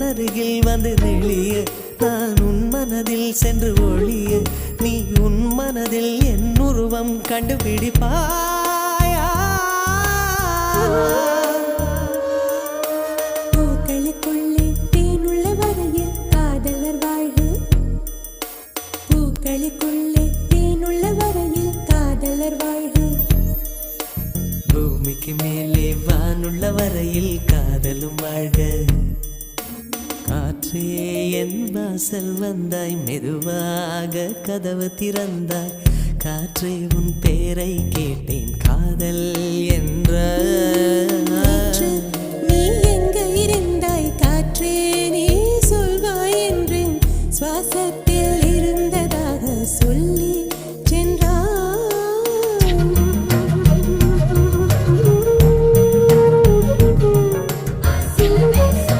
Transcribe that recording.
அருகில் வந்து நெளிய நான் உன் மனதில் சென்று ஒளிய நீ உன் மனதில் என் உருவம் கண்டுபிடிப்பாயா பூக்களுக்குள்ளே தேனுள்ள வரையில் காதலர் வாழ்வு பூக்களுக்குள்ளே தேனுள்ள வரையில் காதலர் வாழ்வு பூமிக்கு மேலே வானுள்ள வரையில் காதலும் வாழ்க காற்றே என் வாசல் வந்தாய் மெதுவாக கதவு திறந்தாய் காற்றே உன் பேரை கேட்டேன் காதல் என்ற